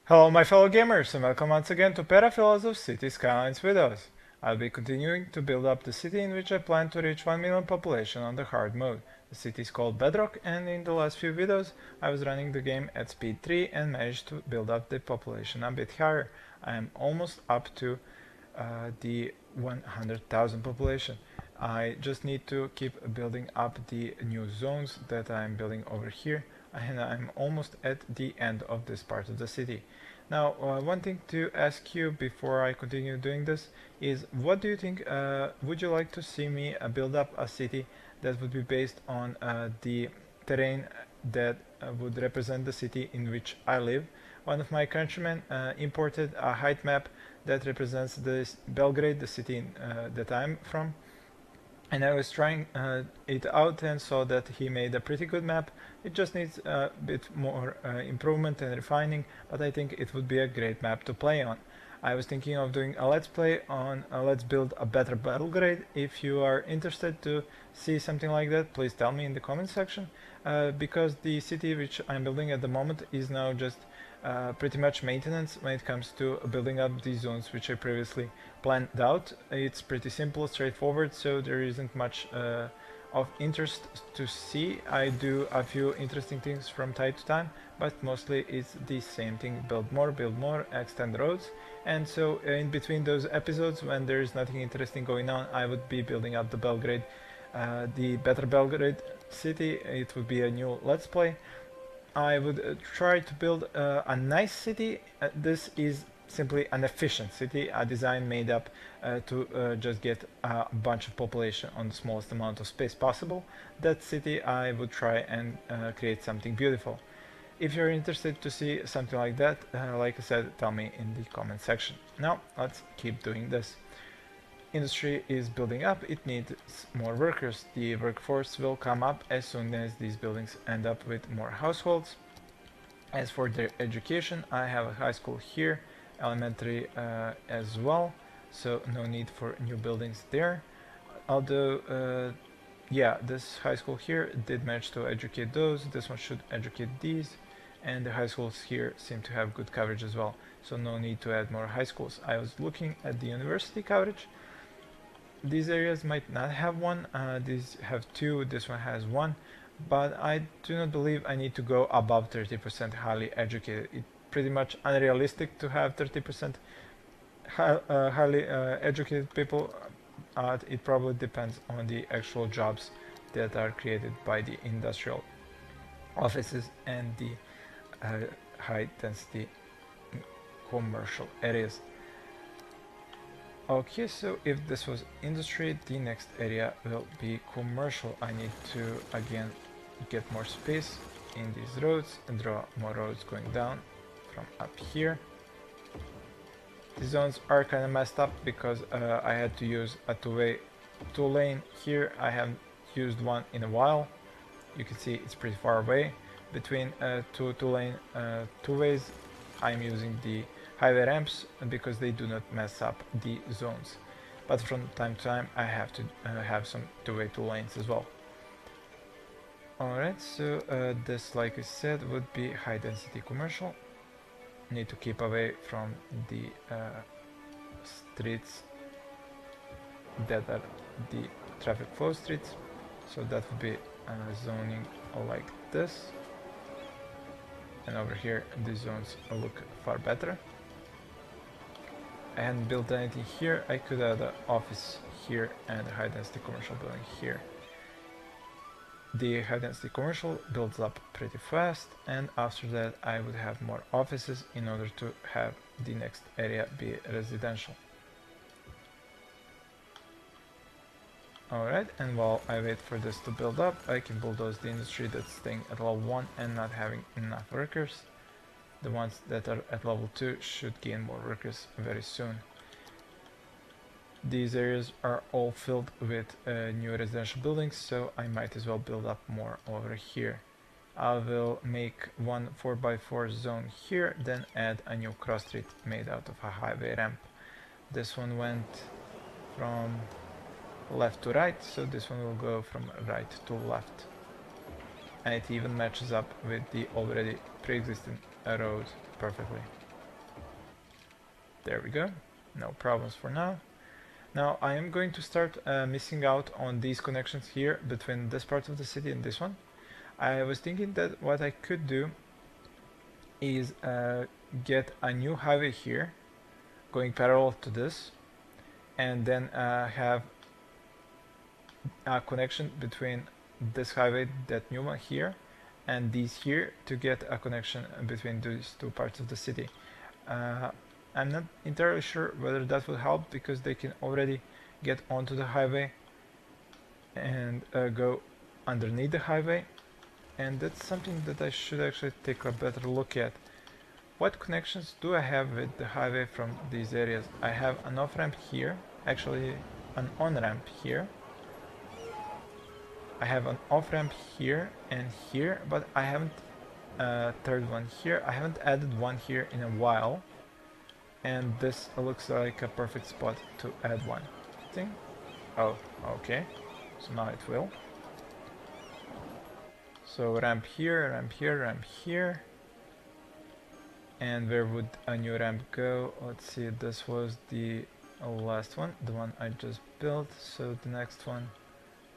Hello my fellow gamers and welcome once again to Perafilozof City Skylines videos. I'll be continuing to build up the city in which I plan to reach 1 million population on the hard mode. The city is called Bedrock, and in the last few videos I was running the game at speed 3 and managed to build up the population a bit higher. I am almost up to the 100,000 population. I just need to keep building up the new zones that I'm building over here, and I'm almost at the end of this part of the city. Now, one thing to ask you before I continue doing this is, what do you think? Would you like to see me build up a city that would be based on the terrain that would represent the city in which I live? One of my countrymen imported a height map that represents this Belgrade, the city that I'm from, and I was trying it out and saw that he made a pretty good map. It just needs a bit more improvement and refining, but I think it would be a great map to play on. I was thinking of doing a let's play on let's build a better Belgrade. If you are interested to see something like that, please tell me in the comment section, because the city which I'm building at the moment is now just pretty much maintenance when it comes to building up these zones which I previously planned out. It's pretty simple, straightforward, so there isn't much of interest to see. I do a few interesting things from time to time, but mostly it's the same thing: build more, extend roads. And so in between those episodes, when there is nothing interesting going on, I would be building up the Belgrade, the better Belgrade city. It would be a new let's play. I would try to build a nice city. This is simply an efficient city, a design made up to just get a bunch of population on the smallest amount of space possible. That city I would try and create something beautiful. If you're interested to see something like that, like I said, tell me in the comment section. Now let's keep doing this. Industry is building up, it needs more workers. The workforce will come up as soon as these buildings end up with more households. As for their education, I have a high school here, elementary as well, so no need for new buildings there. Although, yeah, this high school here did manage to educate those, this one should educate these, and the high schools here seem to have good coverage as well, so no need to add more high schools. I was looking at the university coverage. These areas might not have one, these have two, this one has one, but I do not believe I need to go above 30% highly educated. It's pretty much unrealistic to have 30% highly educated people. It probably depends on the actual jobs that are created by the industrial offices and the high density commercial areas. Okay, so if this was industry, the next area will be commercial. I need to again get more space in these roads and draw more roads going down from up here. The zones are kind of messed up because I had to use a two lane here. I haven't used one in a while. You can see it's pretty far away between two lane two ways. I'm using the highway ramps because they do not mess up the zones, but from time to time I have to have some two lanes as well. Alright, so this, like I said, would be high density commercial. Need to keep away from the streets that are the traffic flow streets, so that would be zoning like this, and over here the zones look far better. I hadn't built anything here. I could add an office here and a high density commercial building here. The high density commercial builds up pretty fast, and after that I would have more offices in order to have the next area be residential. Alright, and while I wait for this to build up, I can bulldoze the industry that's staying at level 1 and not having enough workers. The ones that are at level 2 should gain more workers very soon. These areas are all filled with new residential buildings, so I might as well build up more over here. I will make one 4x4 zone here, then add a new cross street made out of a highway ramp. This one went from left to right, so this one will go from right to left. And it even matches up with the already pre-existing road perfectly. There we go. No problems for now. Now I am going to start missing out on these connections here between this part of the city and this one. I was thinking that what I could do is get a new highway here going parallel to this, and then have a connection between this highway, that new one here, and these here, to get a connection between these two parts of the city. I'm not entirely sure whether that will help, because they can already get onto the highway and go underneath the highway, and that's something that I should actually take a better look at. What connections do I have with the highway from these areas? I have an off-ramp here, actually an on-ramp here. I have an off-ramp here and here, but I haven't third one here. I haven't added one here in a while, and this looks like a perfect spot to add one. Thing. Oh, okay. So now it will. So ramp here, ramp here, ramp here. And where would a new ramp go? Let's see, this was the last one, the one I just built, so the next one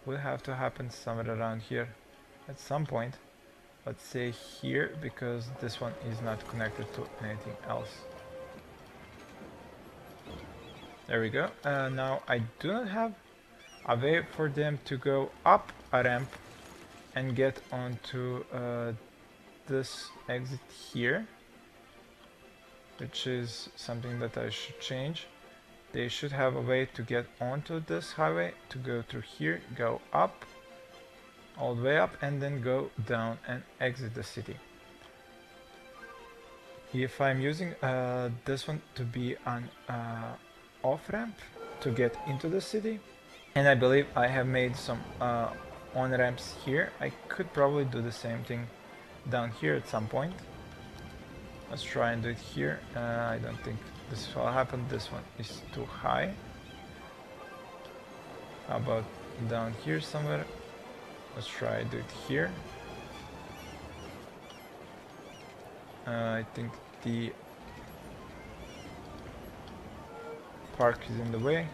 will have to happen somewhere around here at some point. Let's say here, because this one is not connected to anything else. There we go. Now I do not have a way for them to go up a ramp and get onto this exit here, which is something that I should change. They should have a way to get onto this highway, to go through here, go up, all the way up, and then go down and exit the city. If I'm using this one to be an off-ramp to get into the city, and I believe I have made some on-ramps here, I could probably do the same thing down here at some point. Let's try and do it here. I don't think this will happen. This one is too high. How about down here somewhere? Let's try and do it here. I think the park is in the way.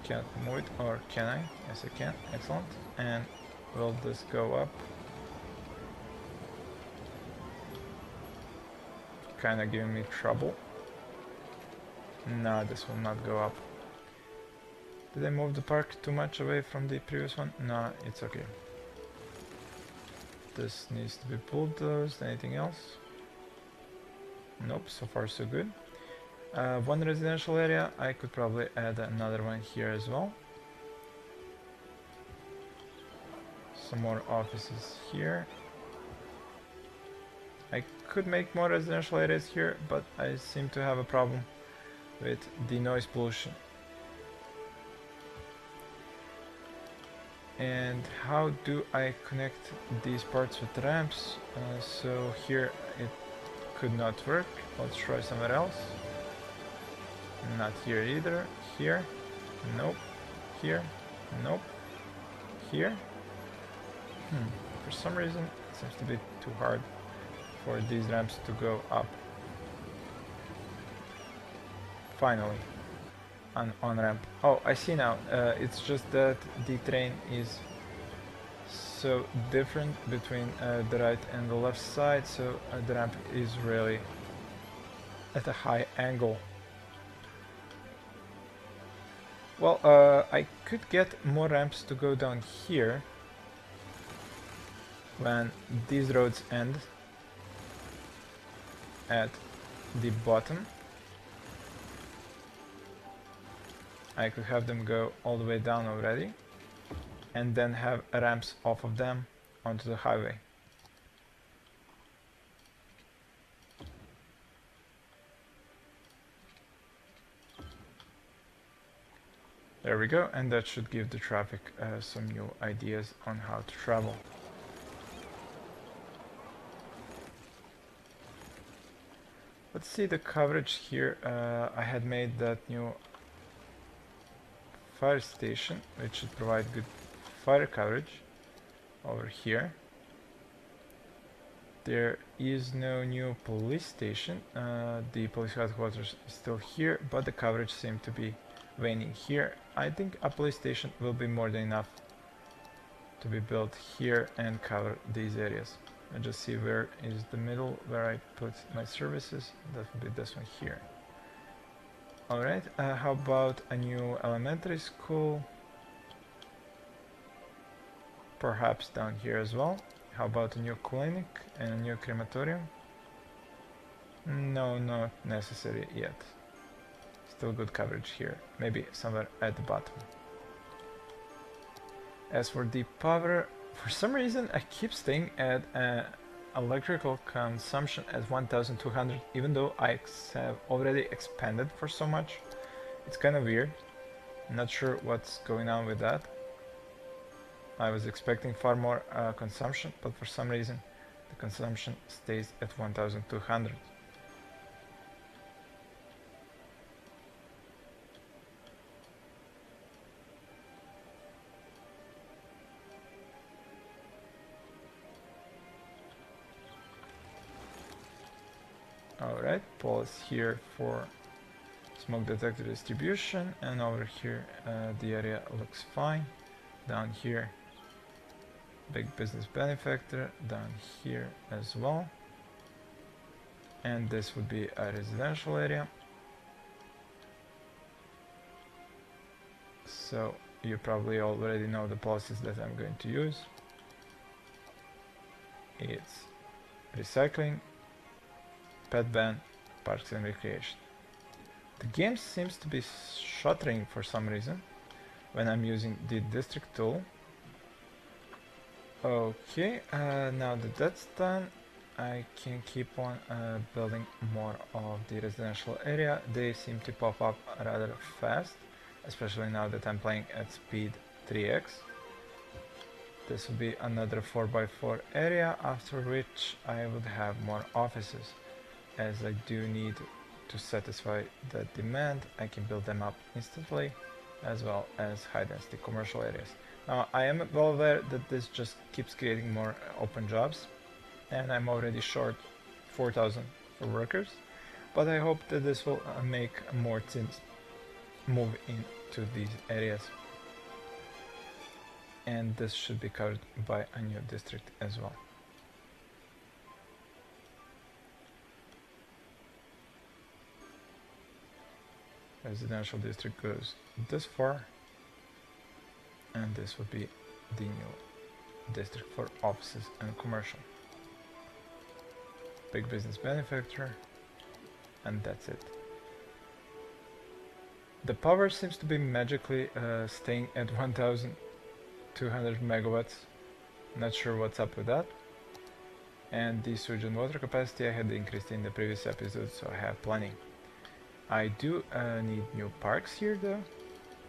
Can't move it, or can I? Yes, I can. Excellent. And will this go up? Kinda giving me trouble. No, this will not go up. Did I move the park too much away from the previous one? No, it's okay. This needs to be bulldozed. Anything else? Nope, so far so good. One residential area, I could probably add another one here as well. Some more offices here. I could make more residential areas here, but I seem to have a problem with the noise pollution. And how do I connect these parts with ramps? So here it could not work. Let's try somewhere else. Not here either. Here. Nope. Here. Nope. Here. For some reason it seems to be too hard for these ramps to go up. Finally, an on-ramp. Oh, I see now. It's just that the train is so different between the right and the left side, so the ramp is really at a high angle. Well, I could get more ramps to go down here when these roads end at the bottom. I could have them go all the way down already, and then have ramps off of them onto the highway. There we go, and that should give the traffic some new ideas on how to travel. Let's see the coverage here. I had made that new fire station, which should provide good fire coverage over here. There is no new police station. The police headquarters is still here, but the coverage seems to be waning here. I think a police station will be more than enough to be built here and cover these areas. I just see where is the middle where I put my services. That would be this one here. Alright, how about a new elementary school? Perhaps down here as well. How about a new clinic and a new crematorium? No, not necessary yet. Still good coverage here. Maybe somewhere at the bottom. As for the power, for some reason I keep staying at electrical consumption at 1200, even though I have already expanded for so much. It's kind of weird. Not sure what's going on with that. I was expecting far more consumption, but for some reason the consumption stays at 1200. Alright, poles here for smoke detector distribution, and over here the area looks fine. Down here, big business benefactor, down here as well. And this would be a residential area. So you probably already know the policies that I'm going to use. It's recycling, pet ban, parks and recreation. The game seems to be shuttering for some reason when I'm using the district tool. Okay, now that that's done, I can keep on building more of the residential area. They seem to pop up rather fast, especially now that I'm playing at speed 3x. This will be another 4x4 area, after which I would have more offices. As I do need to satisfy that demand, I can build them up instantly, as well as high density commercial areas. Now I am well aware that this just keeps creating more open jobs, and I'm already short 4,000 for workers, but I hope that this will make more teams move into these areas. And this should be covered by a new district as well. Residential district goes this far, and this would be the new district for offices and commercial. Big business benefactor, and that's it. The power seems to be magically staying at 1200 megawatts. Not sure what's up with that. And the sewage and water capacity I had increased in the previous episode, so I have plenty. I do need new parks here though,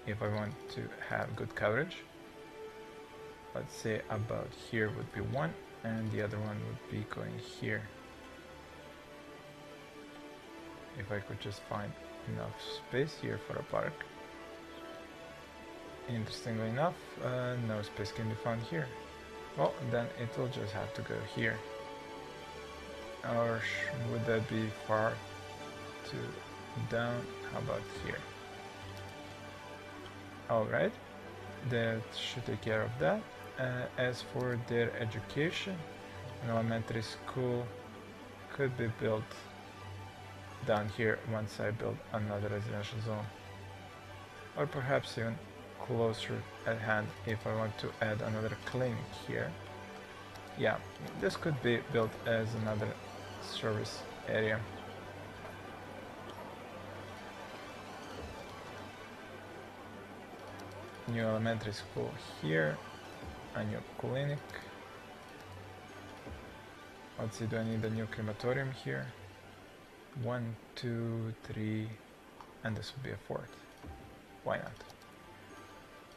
if I want to have good coverage. Let's say about here would be one, and the other one would be going here. If I could just find enough space here for a park. Interestingly enough, no space can be found here. Well, then it will just have to go here. Or would that be far too down? How about here? Alright, that should take care of that. As for their education, an elementary school could be built down here once I build another residential zone, or perhaps even closer at hand if I want to add another clinic here. Yeah, this could be built as another service area. New elementary school here, a new clinic. Let's see, do I need a new crematorium here? 1, 2, 3, and this would be a fourth. Why not?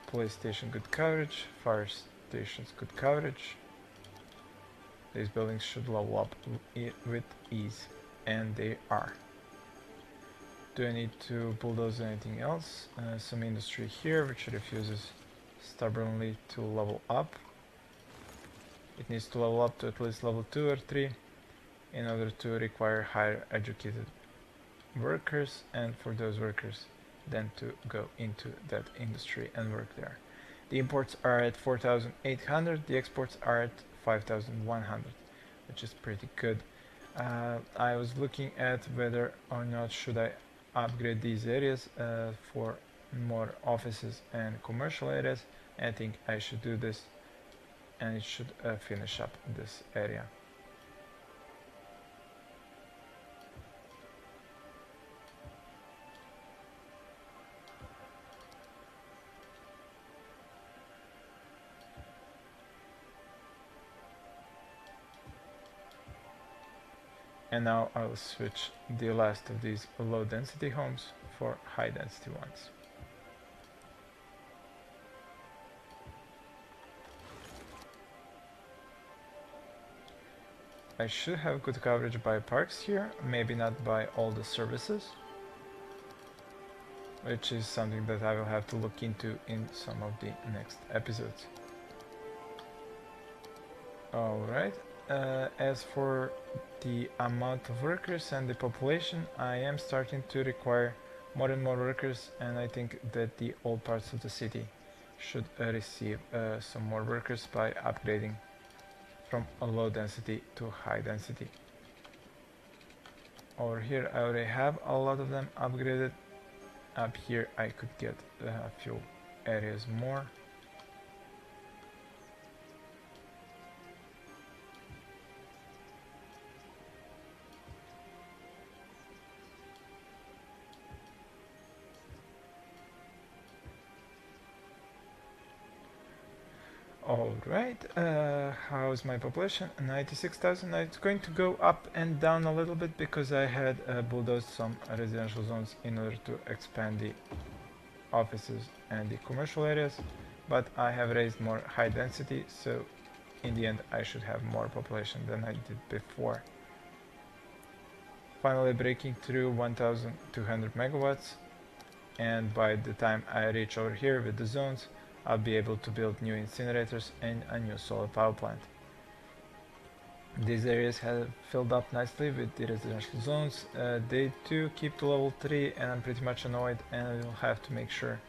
Police station, good coverage. Fire stations, good coverage. These buildings should level up with ease, and they are. Do I need to bulldoze anything else? Some industry here which refuses stubbornly to level up. It needs to level up to at least level 2 or 3. in order to require higher educated workers, and for those workers then to go into that industry and work there. The imports are at 4,800, the exports are at 5,100, which is pretty good. I was looking at whether or not should I upgrade these areas for more offices and commercial areas. I think I should do this, and it should finish up this area. And now I'll switch the last of these low density homes for high density ones. I should have good coverage by parks here, maybe not by all the services, which is something that I will have to look into in some of the next episodes. Alright, as for the amount of workers and the population, I am starting to require more and more workers, and I think that the old parts of the city should receive some more workers by upgrading from a low density to high density. Over here I already have a lot of them upgraded. Up here I could get a few areas more. Alright, how's my population? 96,000. It's going to go up and down a little bit because I had bulldozed some residential zones in order to expand the offices and the commercial areas, but I have raised more high density, so in the end I should have more population than I did before. Finally breaking through 1,200 megawatts, and by the time I reach over here with the zones, I'll be able to build new incinerators and a new solar power plant. These areas have filled up nicely with the residential zones. They do keep to level 3, and I'm pretty much annoyed, and I will have to make sure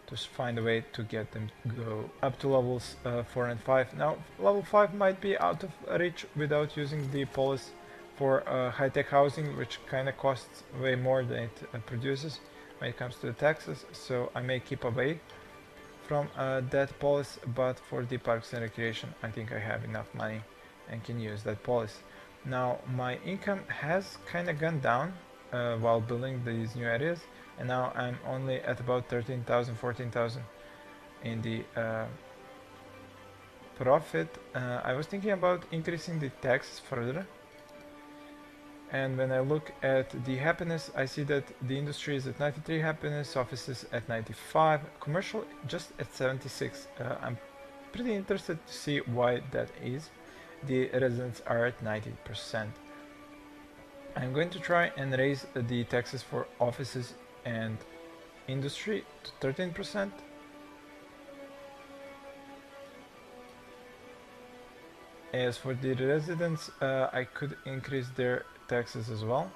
to find a way to get them to go up to levels 4 and 5. Now level 5 might be out of reach without using the policy for high-tech housing, which kind of costs way more than it produces when it comes to the taxes, so I may keep away from that policy, but for the parks and recreation I think I have enough money and can use that policy. Now my income has kind of gone down while building these new areas, and now I'm only at about 13,000, 14,000 in the profit. I was thinking about increasing the taxes further, and when I look at the happiness, I see that the industry is at 93 happiness, offices at 95, commercial just at 76. I'm pretty interested to see why that is. The residents are at 90%. I'm going to try and raise the taxes for offices and industry to 13%. As for the residents, I could increase their taxes as well,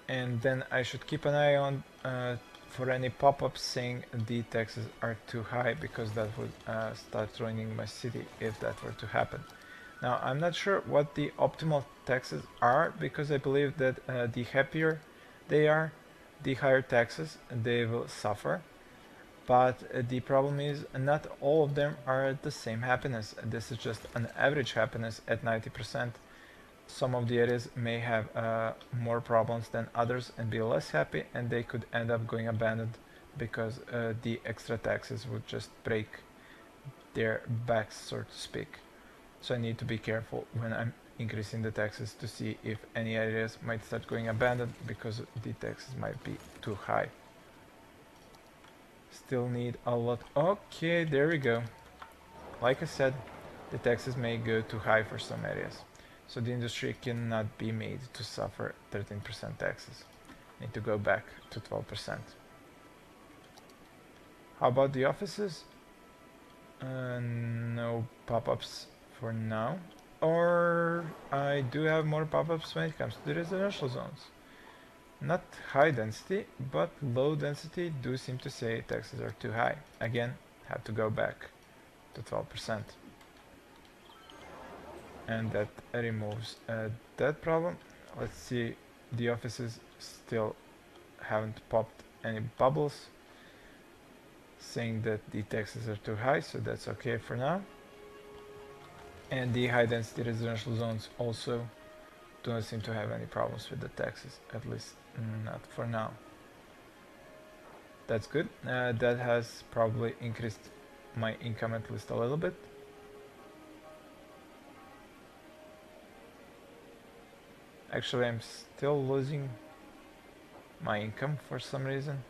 and then I should keep an eye on for any pop-ups saying the taxes are too high, because that would start ruining my city if that were to happen. Now I'm not sure what the optimal taxes are, because I believe that the happier they are, the higher taxes they will suffer. But the problem is not all of them are at the same happiness. This is just an average happiness at 90%. Some of the areas may have more problems than others and be less happy, and they could end up going abandoned because the extra taxes would just break their backs, so to speak. So I need to be careful when I'm increasing the taxes to see if any areas might start going abandoned because the taxes might be too high. Still need a lot. Okay, there we go. Like I said, the taxes may go too high for some areas, so the industry cannot be made to suffer 13% taxes. Need to go back to 12%. How about the offices? No pop-ups for now. or I do have more pop-ups when it comes to the residential zones. Not high density, but low density do seem to say taxes are too high. Again, have to go back to 12%. And that removes that problem. Let's see, the offices still haven't popped any bubbles saying that the taxes are too high, so that's okay for now. And the high density residential zones also do not seem to have any problems with the taxes, at least not for now. That's good. That has probably increased my income at least a little bit. Actually, I'm still losing my income for some reason.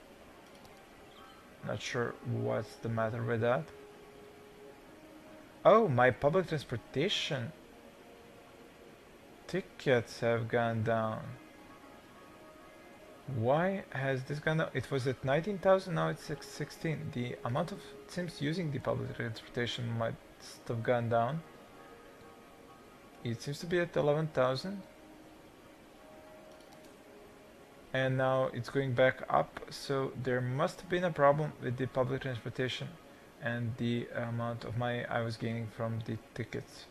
Not sure what's the matter with that. Oh, my public transportation tickets have gone down. Why has this gone down? It was at 19,000, now it's 16. The amount of Sims using the public transportation might have gone down. It seems to be at 11,000. And now it's going back up, so there must have been a problem with the public transportation and the amount of money I was gaining from the tickets.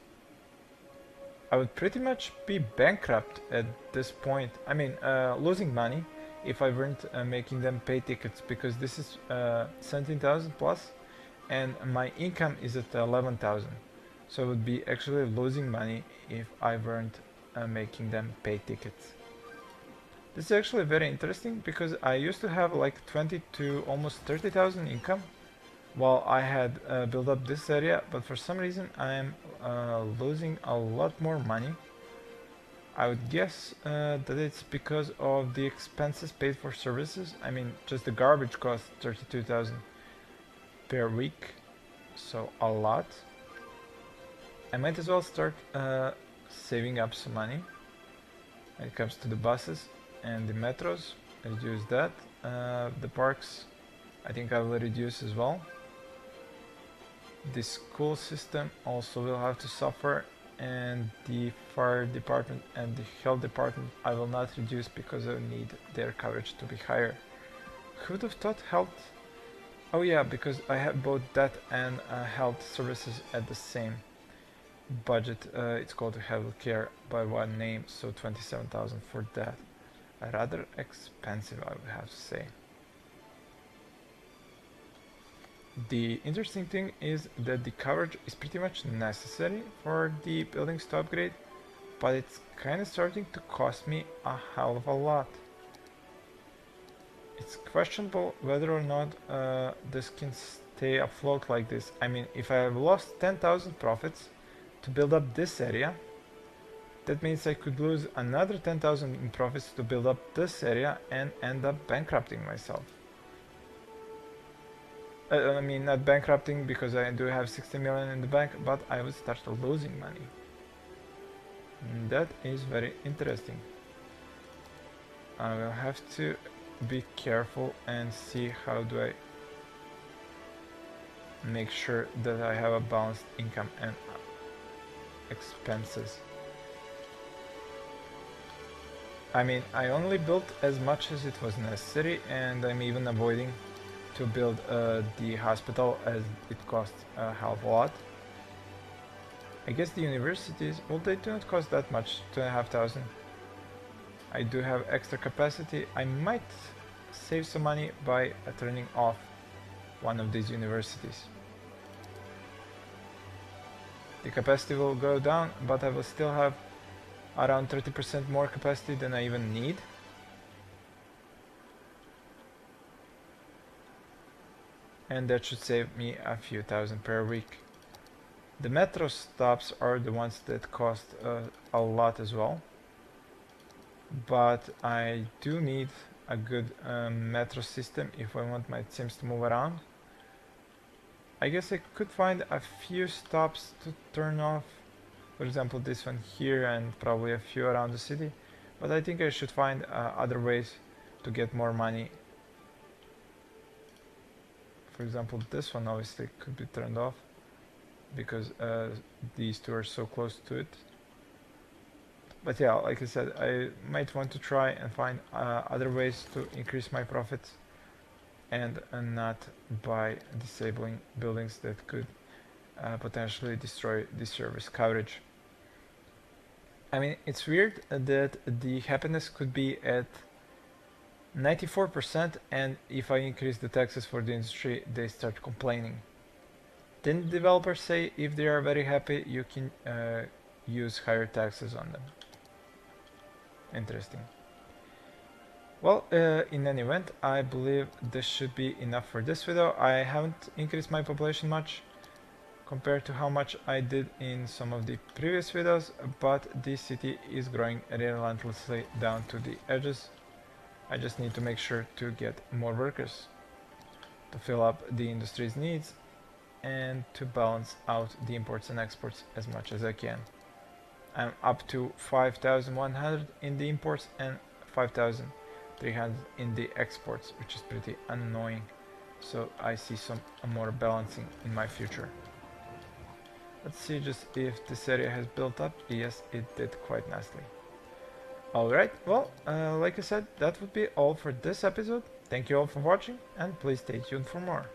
I would pretty much be bankrupt at this point. I mean, losing money if I weren't making them pay tickets, because this is 17,000 plus and my income is at 11,000. So I would be actually losing money if I weren't making them pay tickets. This is actually very interesting because I used to have like 20 to almost 30,000 income while I had built up this area, but for some reason I am losing a lot more money. I would guess that it's because of the expenses paid for services. I mean, just the garbage costs 32,000 per week, so a lot. I might as well start saving up some money when it comes to the buses and the metros. Reduce that. The parks, I think I will reduce as well. The school system also will have to suffer, and the fire department and the health department I will not reduce because I need their coverage to be higher. Who would have thought health? Oh yeah, because I have both that and health services at the same budget. It's called healthcare by one name, so 27,000 for that. Rather expensive, I would have to say. The interesting thing is that the coverage is pretty much necessary for the buildings to upgrade, but it's kind of starting to cost me a hell of a lot. It's questionable whether or not this can stay afloat like this. I mean, if I have lost 10,000 profits to build up this area, that means I could lose another 10,000 in profits to build up this area and end up bankrupting myself. I mean, not bankrupting because I do have 60 million in the bank, but I would start losing money. And that is very interesting. I will have to be careful and see how do I make sure that I have a balanced income and expenses. I mean, I only built as much as it was necessary, and I'm even avoiding to build the hospital as it costs a hell of a lot. I guess the universities, well, they do not cost that much, 2,500. I do have extra capacity. I might save some money by turning off one of these universities. The capacity will go down, but I will still have around 30% more capacity than I even need. And that should save me a few thousand per week. The metro stops are the ones that cost a lot as well, but I do need a good metro system if I want my Sims to move around. I guess I could find a few stops to turn off, for example this one here and probably a few around the city, but I think I should find other ways to get more money. For example, this one obviously could be turned off. because these two are so close to it. But yeah, like I said, I might want to try and find other ways to increase my profits and not by disabling buildings that could potentially destroy the service coverage. I mean, it's weird that the happiness could be at 94%, and if I increase the taxes for the industry, they start complaining. Didn't developers say if they are very happy, you can use higher taxes on them? Interesting. Well, in any event, I believe this should be enough for this video. I haven't increased my population much compared to how much I did in some of the previous videos, but this city is growing relentlessly down to the edges. I just need to make sure to get more workers to fill up the industry's needs and to balance out the imports and exports as much as I can. I'm up to 5,100 in the imports and 5,300 in the exports, which is pretty annoying. So I see some more balancing in my future. Let's see just if this area has built up. Yes, it did quite nicely. Alright, well, like I said, that would be all for this episode. Thank you all for watching, and please stay tuned for more.